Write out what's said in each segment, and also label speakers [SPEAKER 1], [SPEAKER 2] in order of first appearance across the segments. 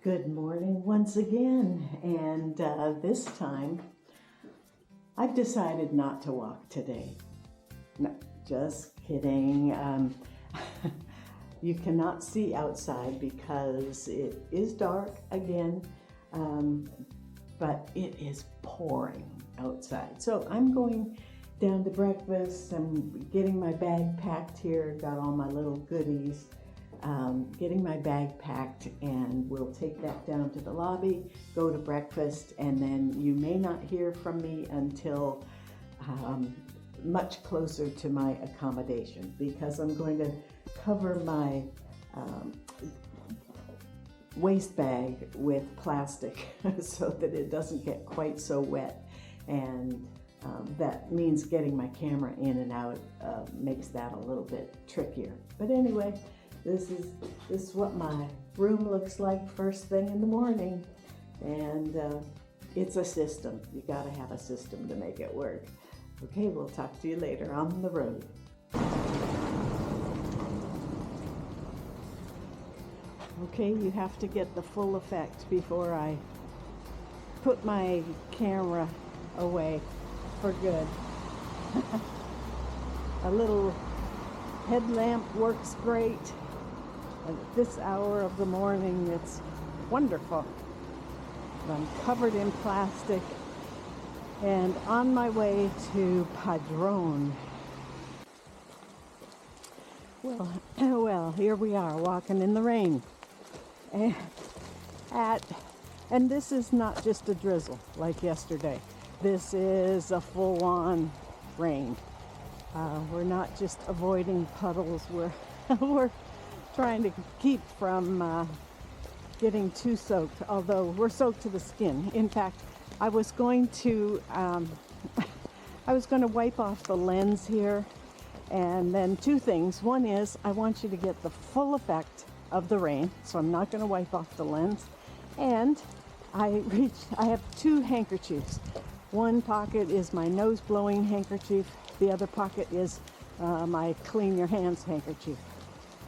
[SPEAKER 1] Good morning once again, and this time I've decided not to walk today. No, just kidding. You cannot see outside because it is dark again, but it is pouring outside. So I'm going down to breakfast. I'm getting my bag packed here, got all my little goodies. Getting my bag packed, and we'll take that down to the lobby, go to breakfast, and then you may not hear from me until much closer to my accommodation, because I'm going to cover my waste bag with plastic so that it doesn't get quite so wet, and that means getting my camera in and out makes that a little bit trickier. But anyway, this is what my room looks like first thing in the morning, and it's a system. You gotta have a system to make it work. Okay, we'll talk to you later on the road. Okay, you have to get the full effect before I put my camera away for good. A little headlamp works great. At this hour of the morning, it's wonderful. I'm covered in plastic and on my way to Padron. Well, here we are walking in the rain. And this is not just a drizzle like yesterday. This is a full-on rain. We're not just avoiding puddles. We're trying to keep from getting too soaked, although we're soaked to the skin. In fact, I was going to wipe off the lens here, and then two things. One is I want you to get the full effect of the rain, so I'm not going to wipe off the lens. And I have two handkerchiefs. One pocket is my nose blowing handkerchief. The other pocket is my clean your hands handkerchief.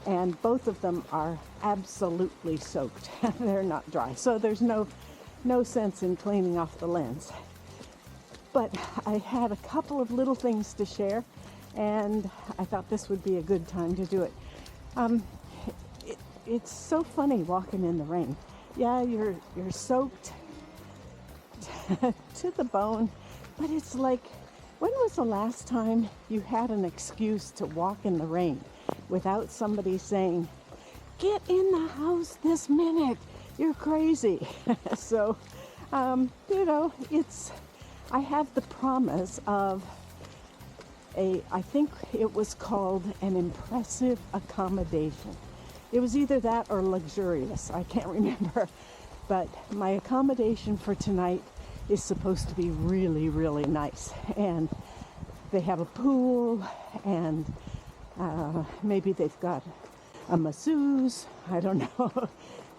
[SPEAKER 1] And both of them are absolutely soaked. They're not dry. So there's no sense in cleaning off the lens. But I had a couple of little things to share, and I thought this would be a good time to do it. It's so funny walking in the rain. Yeah, you're soaked to the bone, but it's like, when was the last time you had an excuse to walk in the rain without somebody saying, "Get in the house this minute, you're crazy"? So, I have the promise of I think it was called an impressive accommodation. It was either that or luxurious, I can't remember. But my accommodation for tonight is supposed to be really, really nice. And they have a pool, and maybe they've got a masseuse, I don't know.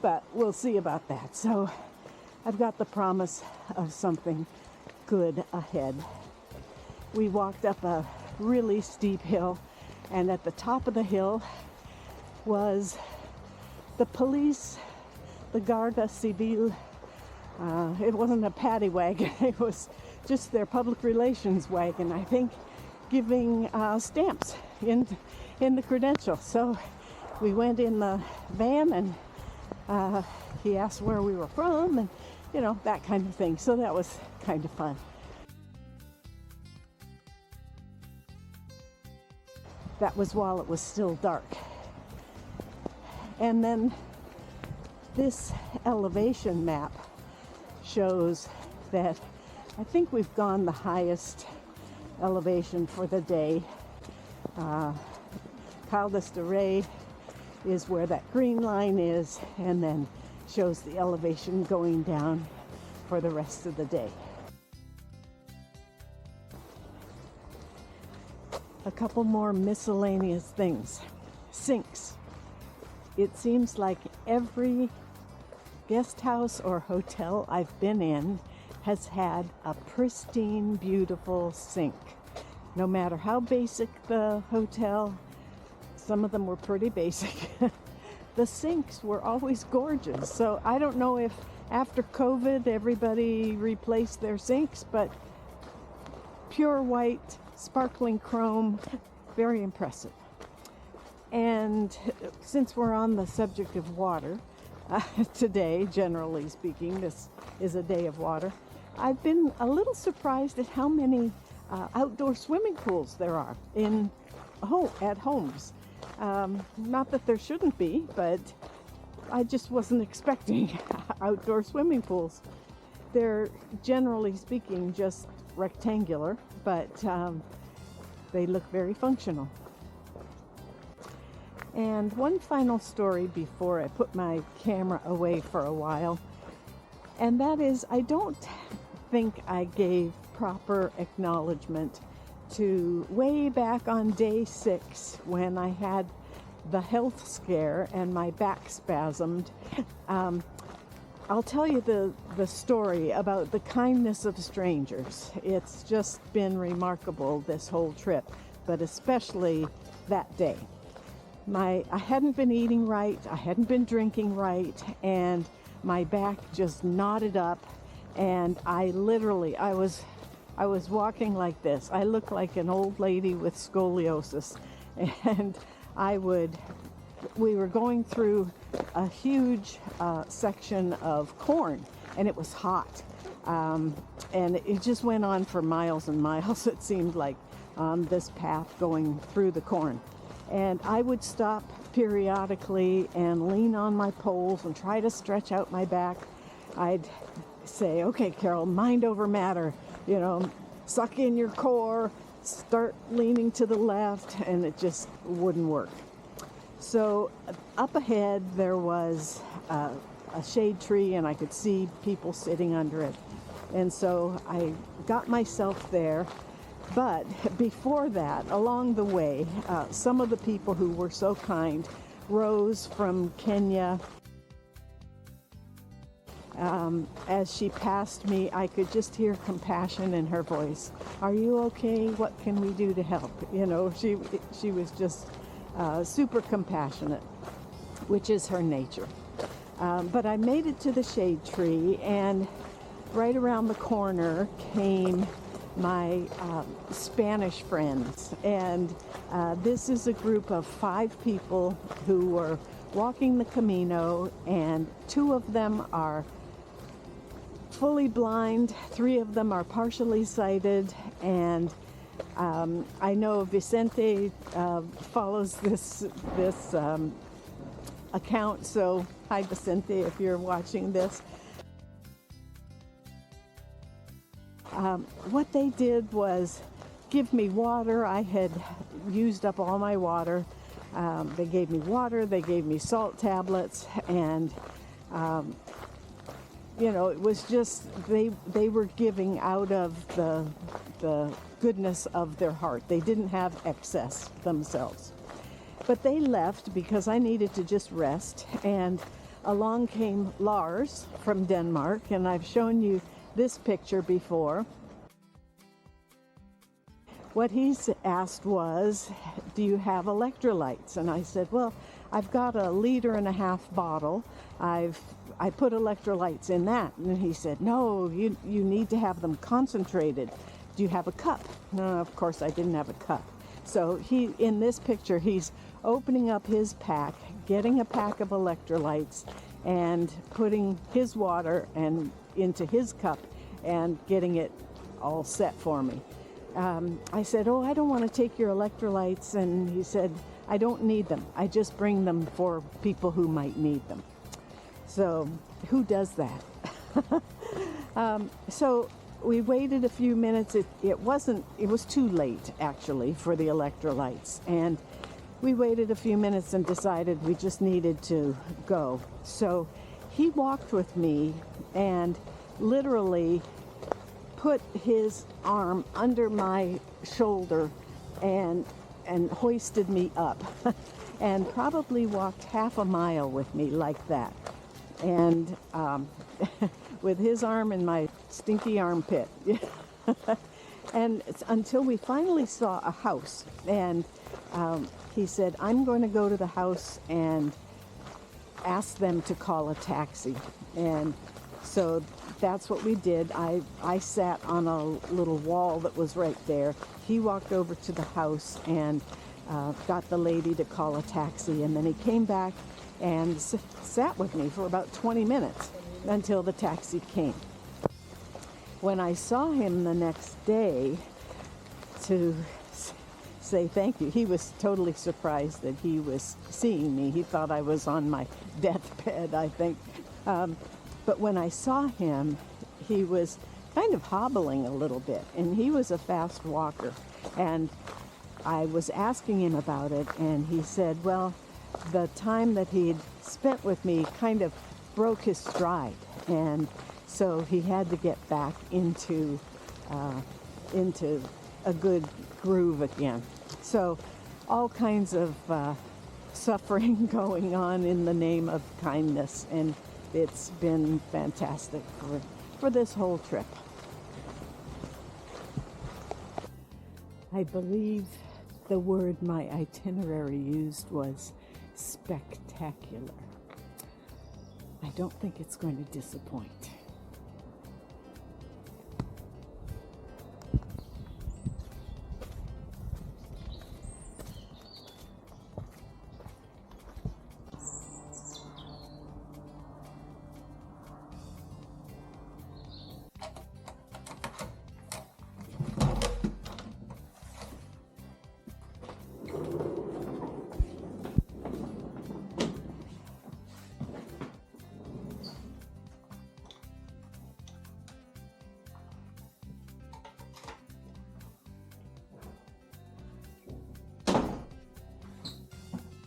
[SPEAKER 1] But we'll see about that. So I've got the promise of something good ahead. We walked up a really steep hill, and at the top of the hill was the police, the Garda Civil. It wasn't a paddy wagon, it was just their public relations wagon, I think, giving stamps in the credential. So we went in the van, and he asked where we were from, and that kind of thing. So that was kind of fun. That was while it was still dark. And then this elevation map shows that I think we've gone the highest elevation for the day. Caldas Reis is where that green line is, and then shows the elevation going down for the rest of the day. A couple more miscellaneous things. Sinks. It seems like every guest house or hotel I've been in has had a pristine, beautiful sink. No matter how basic the hotel, some of them were pretty basic, the sinks were always gorgeous. So I don't know if after COVID everybody replaced their sinks, but pure white, sparkling chrome, very impressive. And since we're on the subject of water, today, generally speaking, this is a day of water, I've been a little surprised at how many outdoor swimming pools there are at homes. Not that there shouldn't be, but I just wasn't expecting outdoor swimming pools. They're, generally speaking, just rectangular, but they look very functional. And one final story before I put my camera away for a while, and that is, I don't think I gave proper acknowledgement to way back on day 6 when I had the health scare and my back spasmed. I'll tell you the story about the kindness of strangers. It's just been remarkable this whole trip, but especially that day. I hadn't been eating right, I hadn't been drinking right, and my back just knotted up, and I was walking like this. I looked like an old lady with scoliosis, and we were going through a huge section of corn, and it was hot, and it just went on for miles and miles, it seemed like, on this path going through the corn. And I would stop periodically and lean on my poles and try to stretch out my back. I'd say, okay, Carol, mind over matter, suck in your core, start leaning to the left, and it just wouldn't work. So up ahead there was a shade tree, and I could see people sitting under it. And so I got myself there. But before that, along the way, some of the people who were so kind, Rose from Kenya, as she passed me, I could just hear compassion in her voice. Are you okay? What can we do to help? She was just super compassionate, which is her nature. But I made it to the shade tree, and right around the corner came my Spanish friends, and this is a group of 5 people who were walking the Camino, and 2 of them are fully blind, 3 of them are partially sighted, and I know Vicente follows this account, so hi Vicente if you're watching this. What they did was give me water. I had used up all my water. They gave me water, they gave me salt tablets, and it was just, they were giving out of the goodness of their heart. They didn't have excess themselves. But they left because I needed to just rest, and along came Lars from Denmark, and I've shown you this picture before. What he's asked was, do you have electrolytes? And I said, well, I've got a 1.5 liter bottle. I put electrolytes in that. And he said, no, you need to have them concentrated. Do you have a cup? No, of course I didn't have a cup. So in this picture, he's opening up his pack, getting a pack of electrolytes, and putting his water into his cup and getting it all set for me. I said, oh, I don't want to take your electrolytes. And he said, I don't need them. I just bring them for people who might need them. So who does that? So we waited a few minutes. It was too late actually for the electrolytes. And we waited a few minutes and decided we just needed to go. So he walked with me and literally put his arm under my shoulder and hoisted me up and probably walked half a mile with me like that. And with his arm in my stinky armpit. And until we finally saw a house. And he said, I'm going to go to the house and asked them to call a taxi. And so that's what we did. I sat on a little wall that was right there. He walked over to the house and got the lady to call a taxi, and then he came back and sat with me for about 20 minutes until the taxi came. When I saw him the next day to say thank you, he was totally surprised that he was seeing me. He thought I was on my deathbed, I think. But when I saw him, he was kind of hobbling a little bit, and he was a fast walker. And I was asking him about it, and he said, well, the time that he'd spent with me kind of broke his stride, and so he had to get back into a good groove again. So all kinds of suffering going on in the name of kindness, and it's been fantastic for this whole trip. I believe the word my itinerary used was spectacular. I don't think it's going to disappoint.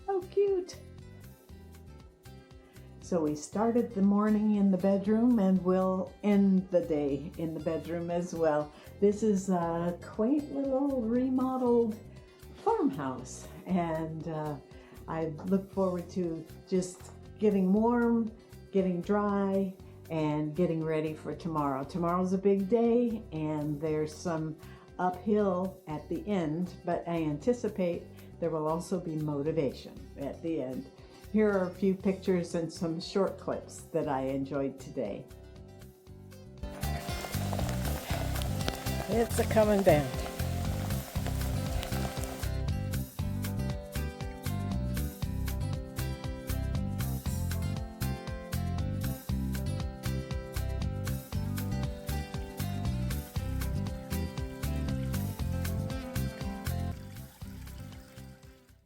[SPEAKER 1] Oh, cute. So we started the morning in the bedroom, and we'll end the day in the bedroom as well. This is a quaint little remodeled farmhouse, and I look forward to just getting warm, getting dry, and getting ready for tomorrow. Tomorrow's a big day, and there's some uphill at the end, but I anticipate there will also be motivation at the end. Here are a few pictures and some short clips that I enjoyed today. It's a coming down.